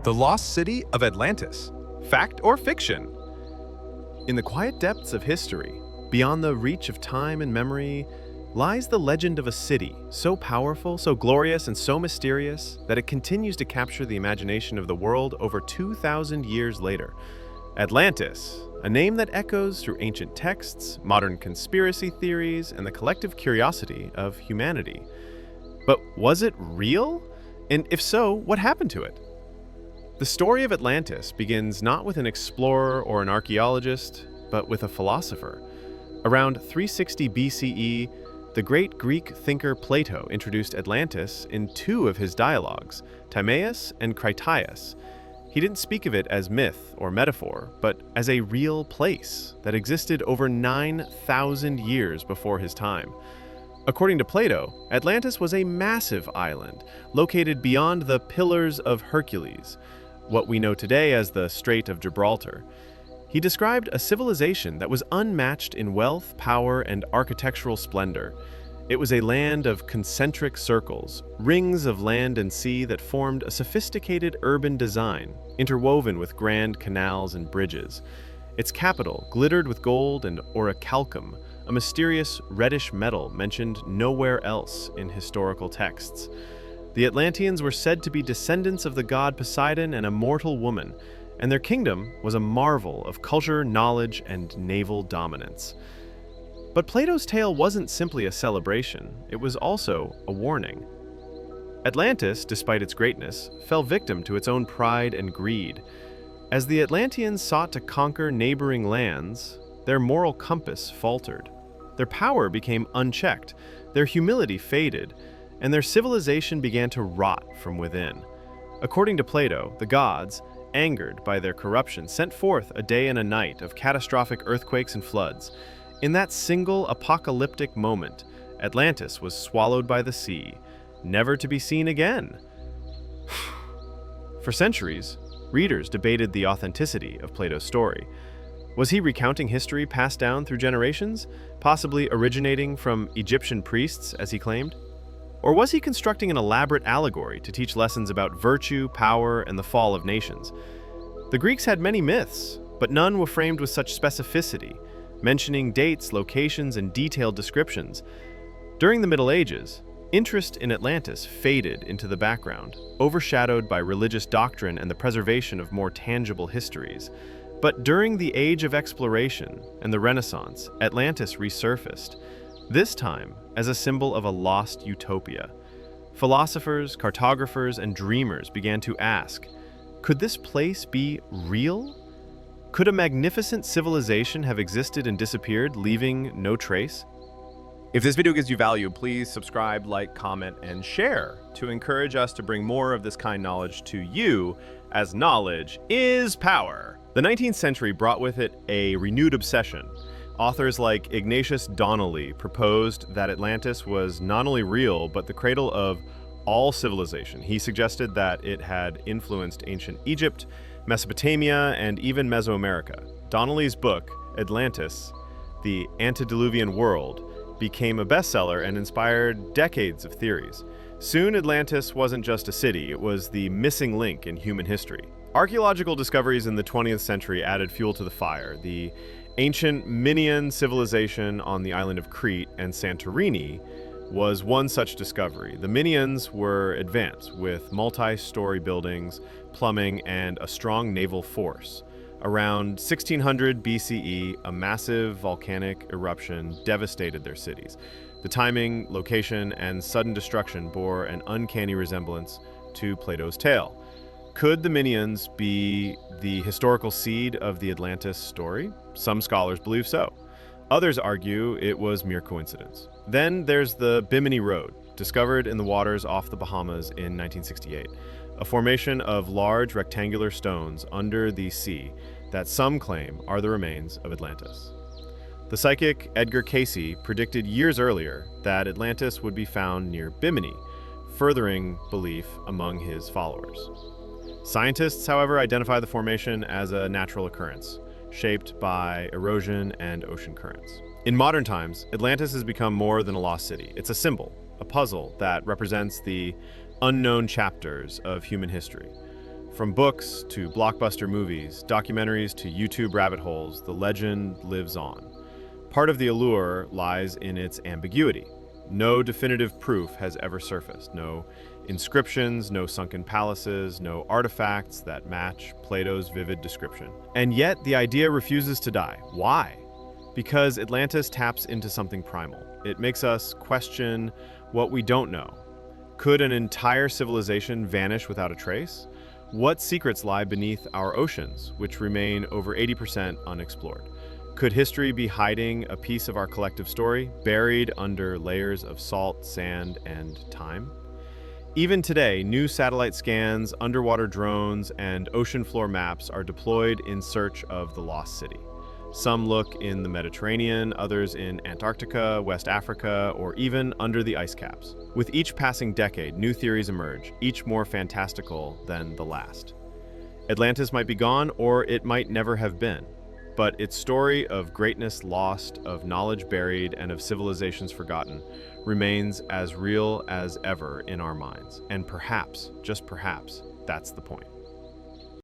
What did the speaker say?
The Lost City of Atlantis. Fact or fiction? In the quiet depths of history, beyond the reach of time and memory, lies the legend of a city so powerful, so glorious, and so mysterious that it continues to capture the imagination of the world over 2,000 years later. Atlantis, a name that echoes through ancient texts, modern conspiracy theories, and the collective curiosity of humanity. But was it real? And if so, what happened to it? The story of Atlantis begins not with an explorer or an archaeologist, but with a philosopher. Around 360 BCE, the great Greek thinker Plato introduced Atlantis in two of his dialogues, Timaeus and Critias. He didn't speak of it as myth or metaphor, but as a real place that existed over 9,000 years before his time. According to Plato, Atlantis was a massive island located beyond the Pillars of Hercules, what we know today as the Strait of Gibraltar. He described a civilization that was unmatched in wealth, power, and architectural splendor. It was a land of concentric circles, rings of land and sea that formed a sophisticated urban design, interwoven with grand canals and bridges. Its capital glittered with gold and orichalcum, a mysterious reddish metal mentioned nowhere else in historical texts. The Atlanteans were said to be descendants of the god Poseidon and a mortal woman, and their kingdom was a marvel of culture, knowledge, and naval dominance. But Plato's tale wasn't simply a celebration, it was also a warning. Atlantis, despite its greatness, fell victim to its own pride and greed. As the Atlanteans sought to conquer neighboring lands, their moral compass faltered. Their power became unchecked, their humility faded, and their civilization began to rot from within. According to Plato, the gods, angered by their corruption, sent forth a day and a night of catastrophic earthquakes and floods. In that single apocalyptic moment, Atlantis was swallowed by the sea, never to be seen again. For centuries, readers debated the authenticity of Plato's story. Was he recounting history passed down through generations, possibly originating from Egyptian priests, as he claimed? Or was he constructing an elaborate allegory to teach lessons about virtue, power, and the fall of nations? The Greeks had many myths, but none were framed with such specificity, mentioning dates, locations, and detailed descriptions. During the Middle Ages, interest in Atlantis faded into the background, overshadowed by religious doctrine and the preservation of more tangible histories. But during the Age of Exploration and the Renaissance, Atlantis resurfaced, this time as a symbol of a lost utopia. Philosophers, cartographers, and dreamers began to ask, could this place be real? Could a magnificent civilization have existed and disappeared, leaving no trace? If this video gives you value, please subscribe, like, comment, and share to encourage us to bring more of this kind knowledge to you, as knowledge is power. The 19th century brought with it a renewed obsession. Authors like Ignatius Donnelly proposed that Atlantis was not only real, but the cradle of all civilization. He suggested that it had influenced ancient Egypt, Mesopotamia, and even Mesoamerica. Donnelly's book, Atlantis, The Antediluvian World, became a bestseller and inspired decades of theories. Soon, Atlantis wasn't just a city, it was the missing link in human history. Archaeological discoveries in the 20th century added fuel to the fire. The ancient Minoan civilization on the island of Crete and Santorini was one such discovery. The Minoans were advanced with multi-story buildings, plumbing, and a strong naval force. Around 1600 BCE, a massive volcanic eruption devastated their cities. The timing, location, and sudden destruction bore an uncanny resemblance to Plato's tale. Could the Minoans be the historical seed of the Atlantis story? Some scholars believe so. Others argue it was mere coincidence. Then there's the Bimini Road, discovered in the waters off the Bahamas in 1968, a formation of large rectangular stones under the sea that some claim are the remains of Atlantis. The psychic Edgar Cayce predicted years earlier that Atlantis would be found near Bimini, furthering belief among his followers. Scientists, however, identify the formation as a natural occurrence, shaped by erosion and ocean currents. In modern times, Atlantis has become more than a lost city. It's a symbol, a puzzle that represents the unknown chapters of human history. From books to blockbuster movies, documentaries to YouTube rabbit holes, the legend lives on. Part of the allure lies in its ambiguity. No definitive proof has ever surfaced. No inscriptions, no sunken palaces, no artifacts that match Plato's vivid description. And yet, the idea refuses to die. Why? Because Atlantis taps into something primal. It makes us question what we don't know. Could an entire civilization vanish without a trace? What secrets lie beneath our oceans, which remain over 80% unexplored? Could history be hiding a piece of our collective story, buried under layers of salt, sand, and time? Even today, new satellite scans, underwater drones, and ocean floor maps are deployed in search of the lost city. Some look in the Mediterranean, others in Antarctica, West Africa, or even under the ice caps. With each passing decade, new theories emerge, each more fantastical than the last. Atlantis might be gone, or it might never have been. But its story of greatness lost, of knowledge buried, and of civilizations forgotten remains as real as ever in our minds. And perhaps, just perhaps, that's the point.